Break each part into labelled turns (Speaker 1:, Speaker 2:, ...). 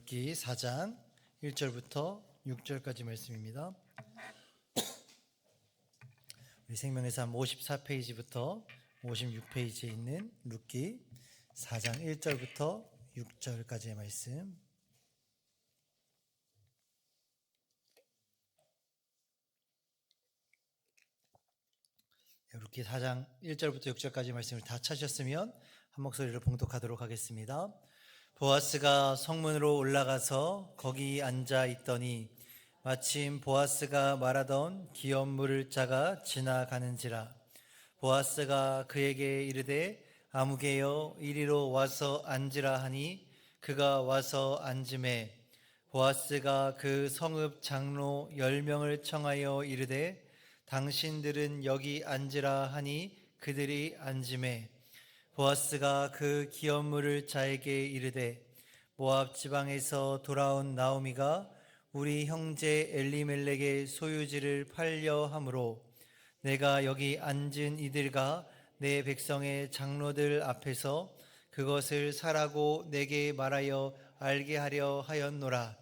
Speaker 1: 룻기 4장 1절부터 6절까지 말씀입니다. 우리 생명의삶 54페이지부터 56페이지에 있는 룻기 4장 1절부터 6절까지의 말씀. 룻기 4장 1절부터 6절까지 말씀을 다 찾으셨으면 한 목소리로 봉독하도록 하겠습니다. 보아스가 성문으로 올라가서 거기 앉아 있더니 마침 보아스가 말하던 기업 물을 자가 지나가는지라. 보아스가 그에게 이르되 아무개여 이리로 와서 앉으라 하니 그가 와서 앉음에 보아스가 그 성읍 장로 10명을 청하여 이르되 당신들은 여기 앉으라 하니 그들이 앉음에 보아스가 그 기업 물을 자에게 이르되 모압 지방에서 돌아온 나오미가 우리 형제 엘리멜렉의 소유지를 팔려 함으로 내가 여기 앉은 이들과 내 백성의 장로들 앞에서 그것을 사라고 내게 말하여 알게 하려 하였노라.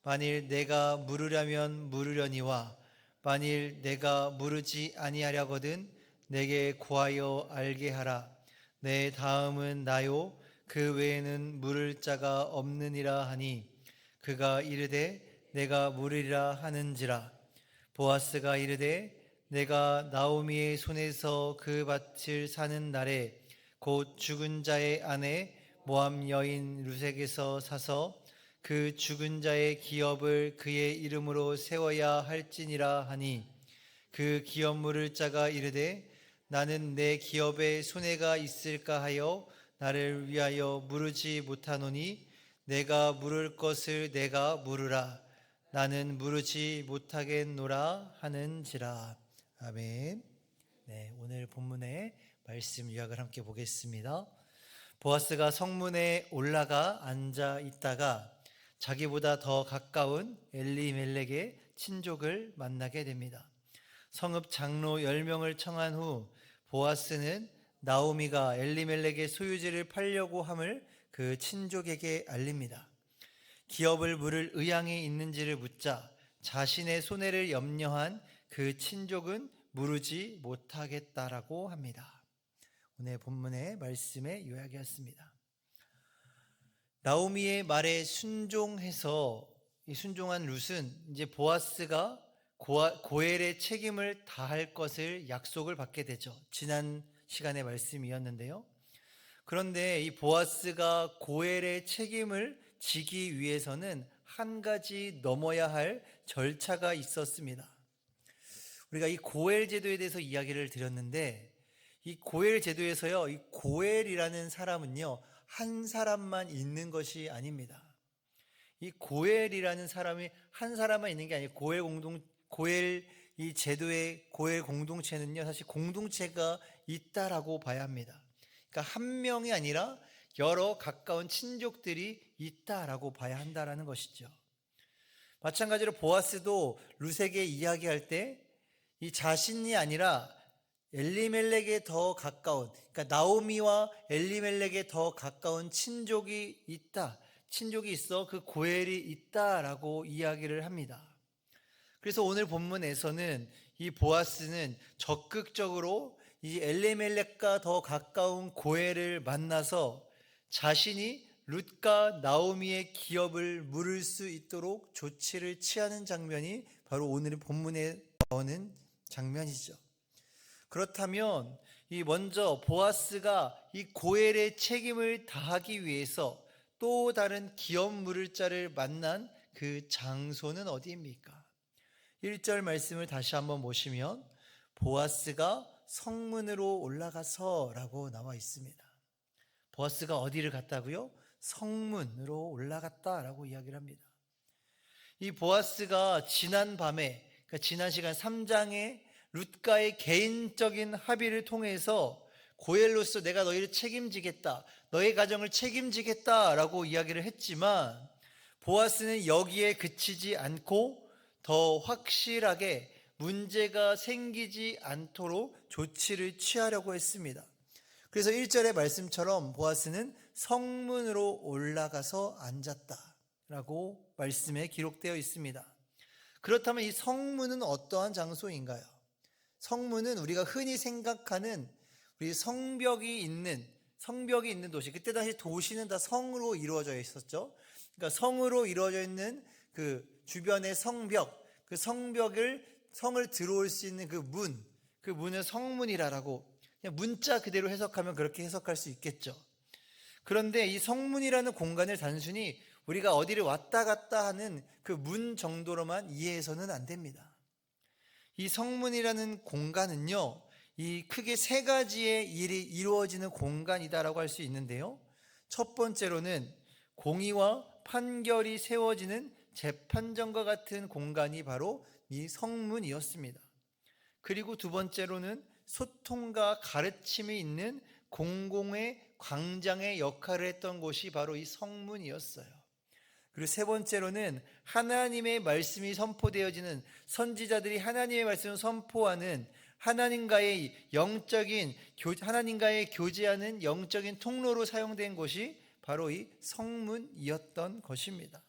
Speaker 1: 만일 내가 물으려면 물으려니와 만일 내가 물으지 아니하려거든 내게 구하여 알게 하라. 내 다음은 나요 그 외에는 물을 자가 없느니라 하니 그가 이르되 내가 물으리라 하는지라. 보아스가 이르되 내가 나오미의 손에서 그 밭을 사는 날에 곧 죽은 자의 아내 모압 여인 룻에게서 사서 그 죽은 자의 기업을 그의 이름으로 세워야 할지니라 하니 그 기업 물을 자가 이르되 나는 내 기업에 손해가 있을까 하여 나를 위하여 물으지 못하노니 내가 물을 것을 내가 물으라. 나는 물으지 못하겠노라 하는지라. 아멘. 네, 오늘 본문의 말씀 요약을 함께 보겠습니다. 보아스가 성문에 올라가 앉아 있다가 자기보다 더 가까운 엘리멜렉의 친족을 만나게 됩니다. 성읍 장로 10명을 청한 후 보아스는 나오미가 엘리멜렉의 소유지를 팔려고 함을 그 친족에게 알립니다. 기업을 물을 의향이 있는지를 묻자 자신의 손해를 염려한 그 친족은 물으지 못하겠다라고 합니다. 오늘 본문의 말씀의 요약이었습니다. 나오미의 말에 순종해서 이 순종한 룻은 이제 보아스가 고엘의 책임을 다할 것을 약속을 받게 되죠. 지난 시간의 말씀이었는데요. 그런데 이 보아스가 고엘의 책임을 지기 위해서는 한 가지 넘어야 할 절차가 있었습니다. 우리가 이 고엘 제도에 대해서 이야기를 드렸는데 이 고엘 제도에서요, 이 고엘이라는 사람은요, 한 사람만 있는 것이 아닙니다. 이 고엘이라는 사람이 한 사람만 있는 게 아니고 고엘 이 제도의 고엘 공동체는요, 사실 공동체가 있다라고 봐야 합니다. 그러니까 한 명이 아니라 여러 가까운 친족들이 있다라고 봐야 한다라는 것이죠. 마찬가지로 보아스도 룻에게 이야기할 때 이 자신이 아니라 엘리멜렉에 더 가까운, 그러니까 나오미와 엘리멜렉에 더 가까운 친족이 있다. 친족이 있어 그 고엘이 있다라고 이야기를 합니다. 그래서 오늘 본문에서는 이 보아스는 적극적으로 이 엘리멜렉과 더 가까운 고엘을 만나서 자신이 룻과 나오미의 기업을 물을 수 있도록 조치를 취하는 장면이 바로 오늘 본문에 나오는 장면이죠. 그렇다면 이 먼저 보아스가 이 고엘의 책임을 다하기 위해서 또 다른 기업 물을 자를 만난 그 장소는 어디입니까? 1절 말씀을 다시 한번 보시면 보아스가 성문으로 올라가서 라고 나와 있습니다. 보아스가 어디를 갔다고요? 성문으로 올라갔다라고 이야기를 합니다. 이 보아스가 지난 밤에, 그러니까 지난 시간 3장에 룻과의 개인적인 합의를 통해서 고엘로서 내가 너희를 책임지겠다, 너희 가정을 책임지겠다라고 이야기를 했지만 보아스는 여기에 그치지 않고 더 확실하게 문제가 생기지 않도록 조치를 취하려고 했습니다. 그래서 1절의 말씀처럼 보아스는 성문으로 올라가서 앉았다. 라고 말씀에 기록되어 있습니다. 그렇다면 이 성문은 어떠한 장소인가요? 성문은 우리가 흔히 생각하는 우리 성벽이 있는 도시. 그때 당시 도시는 다 성으로 이루어져 있었죠. 그러니까 성으로 이루어져 있는 그 주변의 성벽, 그 성을 들어올 수 있는 그 문을 성문이라고 그냥 문자 그대로 해석하면 그렇게 해석할 수 있겠죠. 그런데 이 성문이라는 공간을 단순히 우리가 어디를 왔다 갔다 하는 그 문 정도로만 이해해서는 안 됩니다. 이 성문이라는 공간은요, 이 크게 세 가지의 일이 이루어지는 공간이다라고 할 수 있는데요. 첫 번째로는 공의와 판결이 세워지는 재판정과 같은 공간이 바로 이 성문이었습니다. 그리고 두 번째로는 소통과 가르침이 있는 공공의 광장의 역할을 했던 곳이 바로 이 성문이었어요. 그리고 세 번째로는 하나님의 말씀이 선포되어지는, 선지자들이 하나님의 말씀을 선포하는 하나님과의 교제하는 영적인 통로로 사용된 곳이 바로 이 성문이었던 것입니다.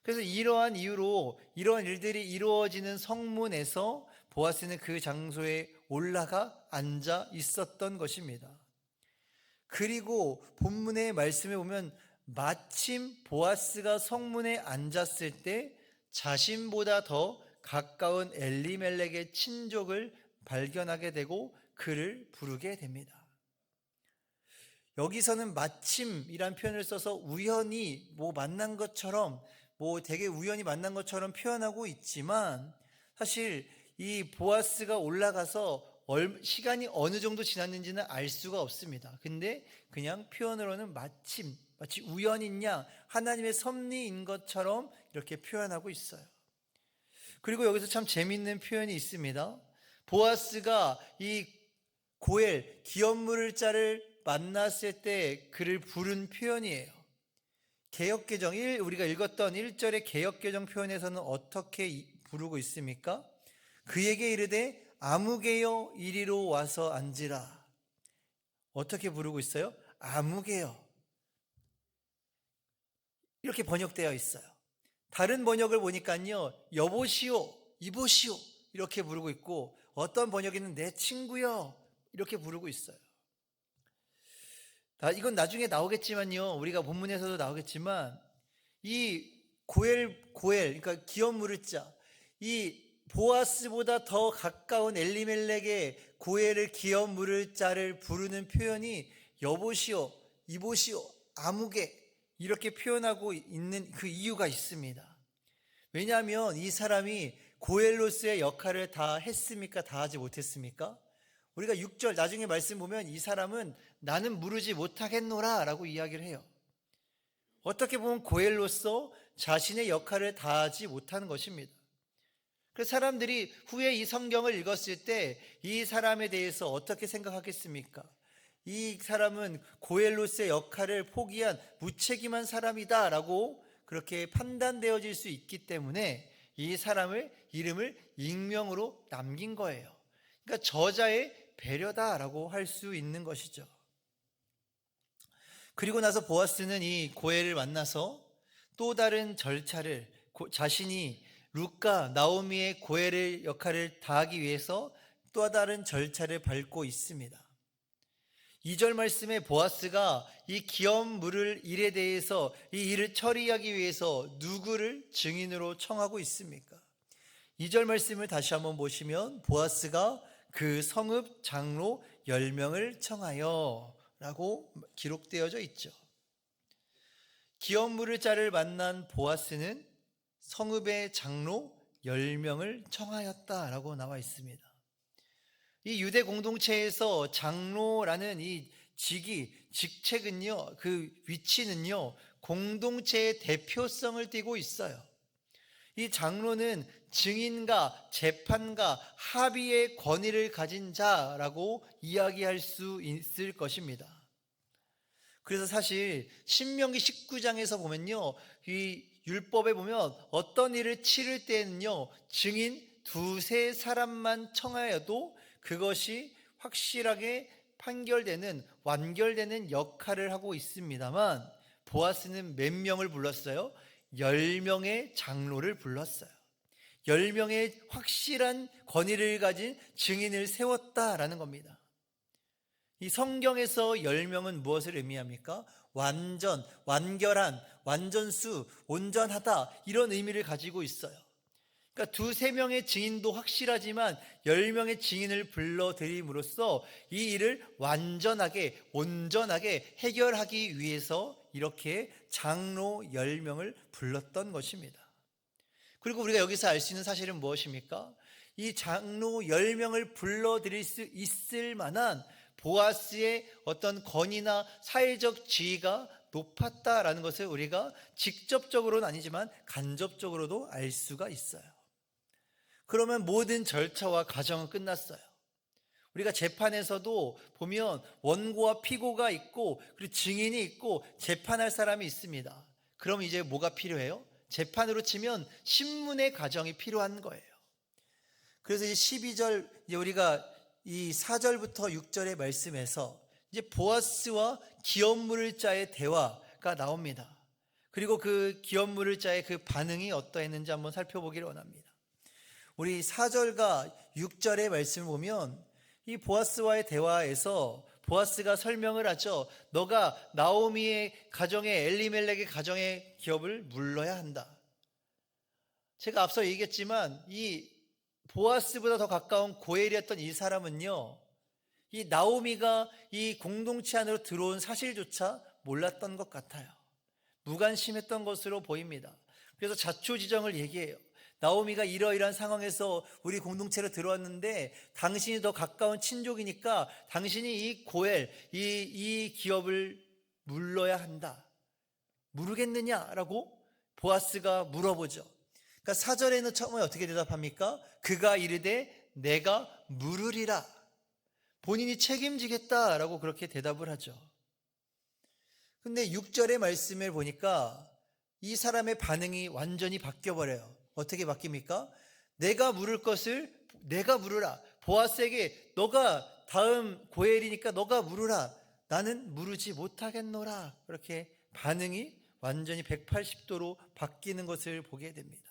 Speaker 1: 그래서 이러한 이유로 이러한 일들이 이루어지는 성문에서 보아스는 그 장소에 올라가 앉아 있었던 것입니다. 그리고 본문의 말씀에 보면 마침 보아스가 성문에 앉았을 때 자신보다 더 가까운 엘리멜렉의 친족을 발견하게 되고 그를 부르게 됩니다. 여기서는 마침이란 표현을 써서 우연히 만난 것처럼 되게 우연히 만난 것처럼 표현하고 있지만 사실 이 보아스가 올라가서 시간이 어느 정도 지났는지는 알 수가 없습니다. 근데 그냥 표현으로는 마치 우연인 양 하나님의 섭리인 것처럼 이렇게 표현하고 있어요. 그리고 여기서 참 재미있는 표현이 있습니다. 보아스가 이 기업물을 자를 만났을 때 그를 부른 표현이에요. 개역개정 우리가 읽었던 1절의 개역개정 표현에서는 어떻게 부르고 있습니까? 그에게 이르되 아무개여 이리로 와서 앉으라. 어떻게 부르고 있어요? 아무개여. 이렇게 번역되어 있어요. 다른 번역을 보니까요, 여보시오, 이보시오 이렇게 부르고 있고, 어떤 번역에는 내 친구여 이렇게 부르고 있어요. 이건 나중에 나오겠지만요, 우리가 본문에서도 나오겠지만 이 그러니까 기업 무르자, 이 보아스보다 더 가까운 엘리멜렉의 고엘을 기업 물을 자를 부르는 표현이 여보시오, 이보시오, 아무개 이렇게 표현하고 있는 그 이유가 있습니다. 왜냐하면 이 사람이 고엘로스의 역할을 다 했습니까? 다 하지 못했습니까? 우리가 6절 나중에 말씀 보면 이 사람은 나는 무르지 못하겠노라 라고 이야기를 해요. 어떻게 보면 고엘로서 자신의 역할을 다하지 못하는 것입니다. 그래서 사람들이 후에 이 성경을 읽었을 때 이 사람에 대해서 어떻게 생각하겠습니까? 이 사람은 고엘로스의 역할을 포기한 무책임한 사람이다 라고 그렇게 판단되어질 수 있기 때문에 이 사람을 이름을 익명으로 남긴 거예요. 그러니까 저자의 배려다라고 할 수 있는 것이죠. 그리고 나서 보아스는 이 고엘을 만나서 또 다른 절차를 자신이 룻과 나오미의 고엘의 역할을 다하기 위해서 또 다른 절차를 밟고 있습니다. 2절 말씀에 보아스가 이 기업 물을 일에 대해서 이 일을 처리하기 위해서 누구를 증인으로 청하고 있습니까? 2절 말씀을 다시 한번 보시면 보아스가 그 성읍 장로 10명을 청하여 라고 기록되어져 있죠. 기업 물을 자를 만난 보아스는 성읍의 장로 10명을 청하였다라고 나와 있습니다. 이 유대 공동체에서 장로라는 이 직책은요, 그 위치는요, 공동체의 대표성을 띠고 있어요. 이 장로는 증인과 재판과 합의의 권위를 가진 자라고 이야기할 수 있을 것입니다. 그래서 사실 신명기 19장에서 보면요, 이 율법에 보면 어떤 일을 치를 때는요, 증인 두세 사람만 청하여도 그것이 확실하게 완결되는 역할을 하고 있습니다만 보아스는 몇 명을 불렀어요? 10명의 장로를 불렀어요. 10명의 확실한 권위를 가진 증인을 세웠다라는 겁니다. 이 성경에서 10명은 무엇을 의미합니까? 완전, 완결한, 완전수, 온전하다, 이런 의미를 가지고 있어요. 그러니까 두세 명의 증인도 확실하지만 10명의 증인을 불러들임으로써 이 일을 완전하게, 온전하게 해결하기 위해서 이렇게 장로 10명을 불렀던 것입니다. 그리고 우리가 여기서 알 수 있는 사실은 무엇입니까? 이 장로 10명을 불러들일 수 있을 만한 보아스의 어떤 권위나 사회적 지위가 높았다라는 것을 우리가 직접적으로는 아니지만 간접적으로도 알 수가 있어요. 그러면 모든 절차와 과정은 끝났어요. 우리가 재판에서도 보면 원고와 피고가 있고 그리고 증인이 있고 재판할 사람이 있습니다. 그럼 이제 뭐가 필요해요? 재판으로 치면 신문의 과정이 필요한 거예요. 그래서 이 12절, 우리가 이 4절부터 6절의 말씀에서 이제 보아스와 기업 물을 자의 대화가 나옵니다. 그리고 그 기업 물을 자의 그 반응이 어떠했는지 한번 살펴보기를 원합니다. 우리 4절과 6절의 말씀을 보면 이 보아스와의 대화에서 보아스가 설명을 하죠. 너가 나오미의 가정에, 엘리멜렉의 가정의 기업을 물러야 한다. 제가 앞서 얘기했지만 이 보아스보다 더 가까운 고엘이었던 이 사람은요, 이 나오미가 이 공동체 안으로 들어온 사실조차 몰랐던 것 같아요. 무관심했던 것으로 보입니다. 그래서 자초지정을 얘기해요. 나오미가 이러이러한 상황에서 우리 공동체로 들어왔는데 당신이 더 가까운 친족이니까 당신이 이 고엘, 이 기업을 물러야 한다. 물으겠느냐라고 보아스가 물어보죠. 그러니까 4절에는 처음에 어떻게 대답합니까? 그가 이르되 내가 물으리라. 본인이 책임지겠다라고 그렇게 대답을 하죠. 근데 6절의 말씀을 보니까 이 사람의 반응이 완전히 바뀌어버려요. 어떻게 바뀝니까? 내가 물을 것을 내가 물으라. 보아스에게 너가 다음 고엘이니까 너가 물으라. 나는 물으지 못하겠노라. 그렇게 반응이 완전히 180도로 바뀌는 것을 보게 됩니다.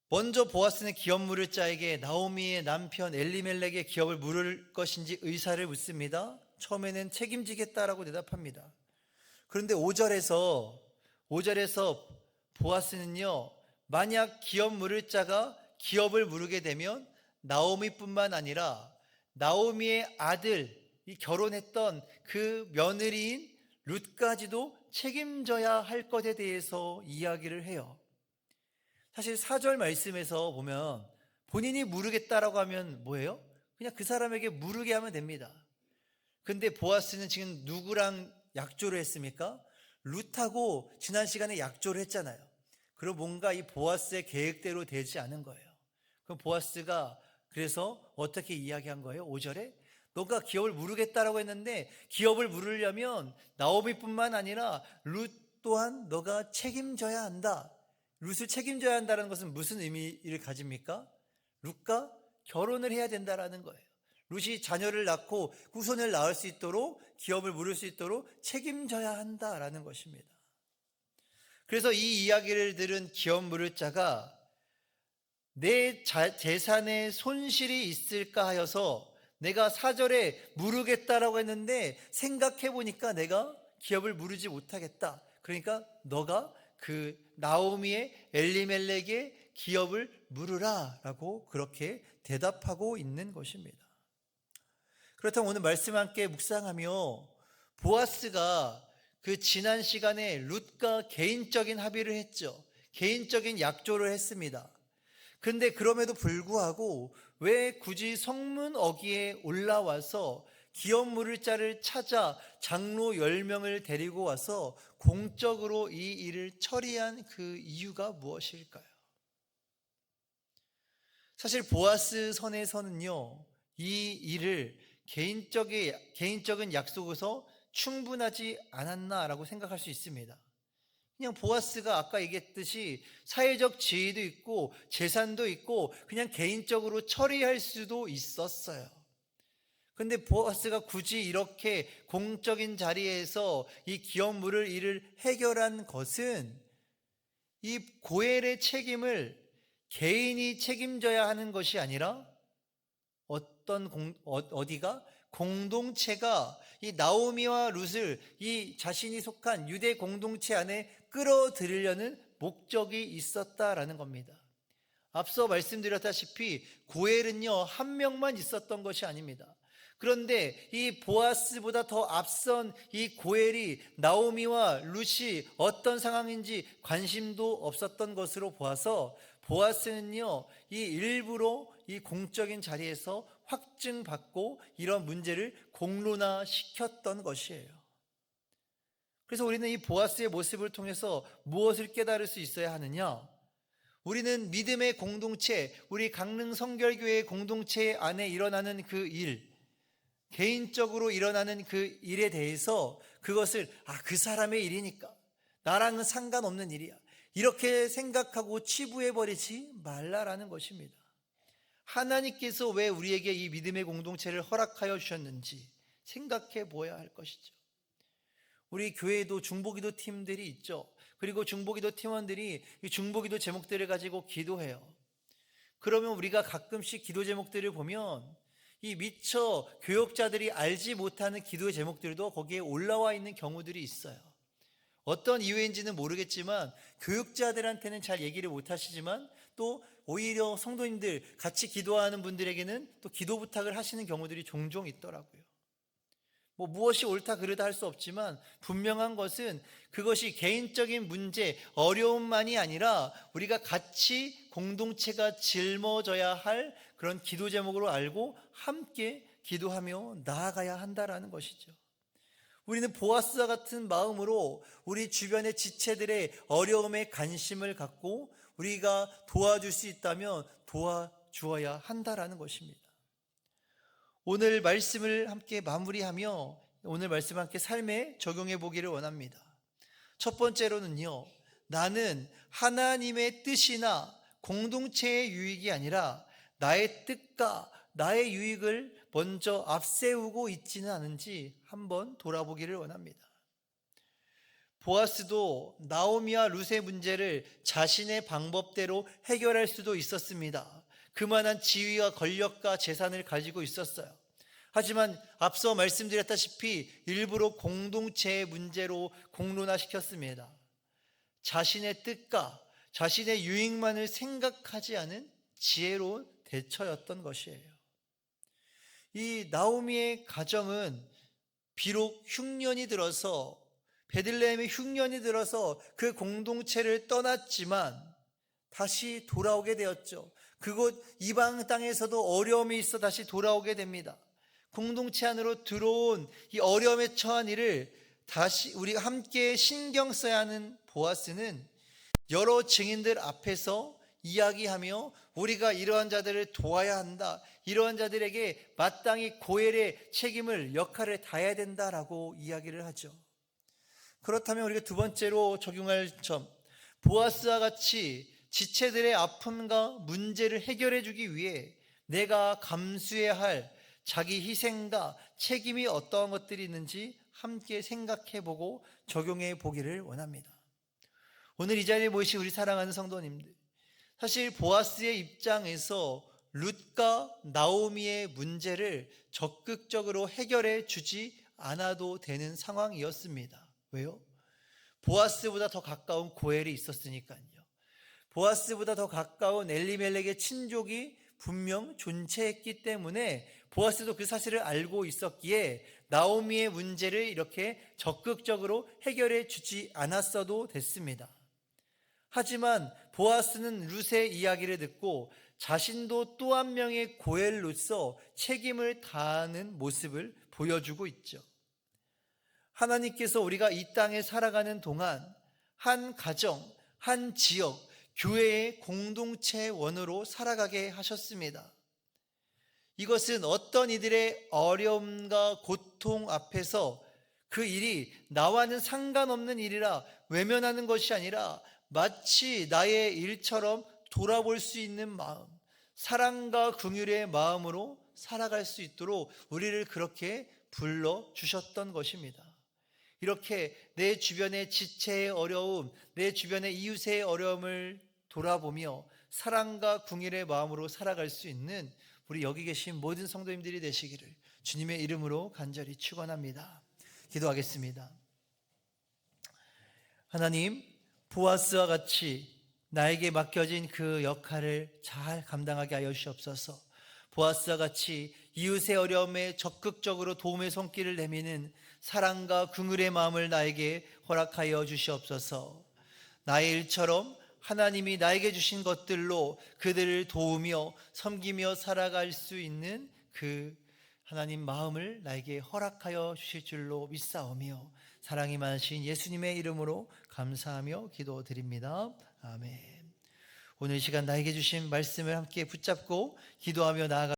Speaker 1: 먼저 보아스는 기업 물을 자에게 나오미의 남편 엘리멜렉의 기업을 물을 것인지 의사를 묻습니다. 처음에는 책임지겠다라고 대답합니다. 그런데 5절에서 보아스는요, 만약 기업 물을 자가 기업을 물으게 되면 나오미뿐만 아니라 나오미의 아들, 이 결혼했던 그 며느리인 룻까지도 책임져야 할 것에 대해서 이야기를 해요. 사실 4절 말씀에서 보면 본인이 물으겠다라고 하면 뭐예요? 그냥 그 사람에게 물으게 하면 됩니다. 근데 보아스는 지금 누구랑 약조를 했습니까? 룻하고 지난 시간에 약조를 했잖아요. 그리고 뭔가 이 보아스의 계획대로 되지 않은 거예요. 그럼 보아스가 그래서 어떻게 이야기한 거예요? 5절에 너가 기업을 물으겠다라고 했는데 기업을 물으려면 나오미뿐만 아니라 룻 또한 너가 책임져야 한다. 룻을 책임져야 한다는 것은 무슨 의미를 가집니까? 룻과 결혼을 해야 된다라는 거예요. 룻이 자녀를 낳고 후손을 낳을 수 있도록 기업을 물을 수 있도록 책임져야 한다라는 것입니다. 그래서 이 이야기를 들은 기업 물을 자가 내 재산에 손실이 있을까 하여서 내가 4절에 물으겠다라고 했는데 생각해 보니까 내가 기업을 물으지 못하겠다. 그러니까 너가 그 나오미의 엘리멜렉의 기업을 물으라라고 그렇게 대답하고 있는 것입니다. 그렇다면 오늘 말씀 함께 묵상하며 보아스가 그 지난 시간에 룻과 개인적인 합의를 했죠. 개인적인 약조를 했습니다. 근데 그럼에도 불구하고 왜 굳이 성문 어귀에 올라와서 기업 물을 자를 찾아 장로 10명을 데리고 와서 공적으로 이 일을 처리한 그 이유가 무엇일까요? 사실 보아스 선에서는요, 이 일을 개인적인 약속에서 충분하지 않았나라고 생각할 수 있습니다. 그냥 보아스가 아까 얘기했듯이 사회적 지위도 있고 재산도 있고 그냥 개인적으로 처리할 수도 있었어요. 근데 보아스가 굳이 이렇게 공적인 자리에서 이 기업물을 일을 해결한 것은 이 고엘의 책임을 개인이 책임져야 하는 것이 아니라 어디가 공동체가 이 나오미와 룻을 이 자신이 속한 유대 공동체 안에 끌어들이려는 목적이 있었다라는 겁니다. 앞서 말씀드렸다시피 고엘은요 한 명만 있었던 것이 아닙니다. 그런데 이 보아스보다 더 앞선 이 고엘이 나오미와 룻이 어떤 상황인지 관심도 없었던 것으로 보아서 보아스는요 이 일부러 이 공적인 자리에서 확증받고 이런 문제를 공론화시켰던 것이에요. 그래서 우리는 이 보아스의 모습을 통해서 무엇을 깨달을 수 있어야 하느냐? 우리는 믿음의 공동체, 우리 강릉 성결교회의 공동체 안에 일어나는 그 일, 개인적으로 일어나는 그 일에 대해서 그것을 그 사람의 일이니까 나랑은 상관없는 일이야 이렇게 생각하고 치부해버리지 말라라는 것입니다. 하나님께서 왜 우리에게 이 믿음의 공동체를 허락하여 주셨는지 생각해 보아야 할 것이죠. 우리 교회에도 중보기도 팀들이 있죠. 그리고 중보기도 팀원들이 이 중보기도 제목들을 가지고 기도해요. 그러면 우리가 가끔씩 기도 제목들을 보면 이 미처 교역자들이 알지 못하는 기도의 제목들도 거기에 올라와 있는 경우들이 있어요. 어떤 이유인지는 모르겠지만 교육자들한테는 잘 얘기를 못 하시지만 또 오히려 성도님들 같이 기도하는 분들에게는 또 기도 부탁을 하시는 경우들이 종종 있더라고요. 무엇이 옳다 그르다 할 수 없지만 분명한 것은 그것이 개인적인 문제, 어려움만이 아니라 우리가 같이 공동체가 짊어져야 할 그런 기도 제목으로 알고 함께 기도하며 나아가야 한다라는 것이죠. 우리는 보아스와 같은 마음으로 우리 주변의 지체들의 어려움에 관심을 갖고 우리가 도와줄 수 있다면 도와주어야 한다라는 것입니다. 오늘 말씀을 함께 마무리하며 오늘 말씀을 함께 삶에 적용해 보기를 원합니다. 첫 번째로는요, 나는 하나님의 뜻이나 공동체의 유익이 아니라 나의 뜻과 나의 유익을 먼저 앞세우고 있지는 않은지 한번 돌아보기를 원합니다. 보아스도 나오미와 룻의 문제를 자신의 방법대로 해결할 수도 있었습니다. 그만한 지위와 권력과 재산을 가지고 있었어요. 하지만 앞서 말씀드렸다시피 일부러 공동체의 문제로 공론화시켰습니다. 자신의 뜻과 자신의 유익만을 생각하지 않은 지혜로운 대처였던 것이에요. 이 나오미의 가정은 비록 흉년이 들어서 베들레헴의 흉년이 들어서 그 공동체를 떠났지만 다시 돌아오게 되었죠. 그곳 이방 땅에서도 어려움이 있어 다시 돌아오게 됩니다. 공동체 안으로 들어온 이 어려움에 처한 이를 다시 우리가 함께 신경 써야 하는 보아스는 여러 증인들 앞에서 이야기하며 우리가 이러한 자들을 도와야 한다, 이러한 자들에게 마땅히 고엘의 책임을 역할을 다해야 된다라고 이야기를 하죠. 그렇다면 우리가 두 번째로 적용할 점, 보아스와 같이 지체들의 아픔과 문제를 해결해 주기 위해 내가 감수해야 할 자기 희생과 책임이 어떠한 것들이 있는지 함께 생각해 보고 적용해 보기를 원합니다. 오늘 이 자리에 모이신 우리 사랑하는 성도님들, 사실 보아스의 입장에서 룻과 나오미의 문제를 적극적으로 해결해 주지 않아도 되는 상황이었습니다. 왜요? 보아스보다 더 가까운 고엘이 있었으니까요. 보아스보다 더 가까운 엘리멜렉의 친족이 분명 존재했기 때문에 보아스도 그 사실을 알고 있었기에 나오미의 문제를 이렇게 적극적으로 해결해 주지 않았어도 됐습니다. 하지만 보아스는 룻의 이야기를 듣고 자신도 또 한 명의 고엘로서 책임을 다하는 모습을 보여주고 있죠. 하나님께서 우리가 이 땅에 살아가는 동안 한 가정, 한 지역, 교회의 공동체원으로 살아가게 하셨습니다. 이것은 어떤 이들의 어려움과 고통 앞에서 그 일이 나와는 상관없는 일이라 외면하는 것이 아니라 마치 나의 일처럼 돌아볼 수 있는 마음, 사랑과 긍휼의 마음으로 살아갈 수 있도록 우리를 그렇게 불러주셨던 것입니다. 이렇게 내 주변의 지체의 어려움, 내 주변의 이웃의 어려움을 돌아보며 사랑과 궁일의 마음으로 살아갈 수 있는 우리 여기 계신 모든 성도님들이 되시기를 주님의 이름으로 간절히 축원합니다. 기도하겠습니다. 하나님, 보아스와 같이 나에게 맡겨진 그 역할을 잘 감당하게 하여 주시옵소서. 보아스와 같이 이웃의 어려움에 적극적으로 도움의 손길을 내미는 사랑과 긍휼의 마음을 나에게 허락하여 주시옵소서. 나의 일처럼 하나님이 나에게 주신 것들로 그들을 도우며 섬기며 살아갈 수 있는 그 하나님 마음을 나에게 허락하여 주실 줄로 믿사오며 사랑이 많으신 예수님의 이름으로 감사하며 기도드립니다. 아멘. 오늘 이 시간 나에게 주신 말씀을 함께 붙잡고 기도하며 나아가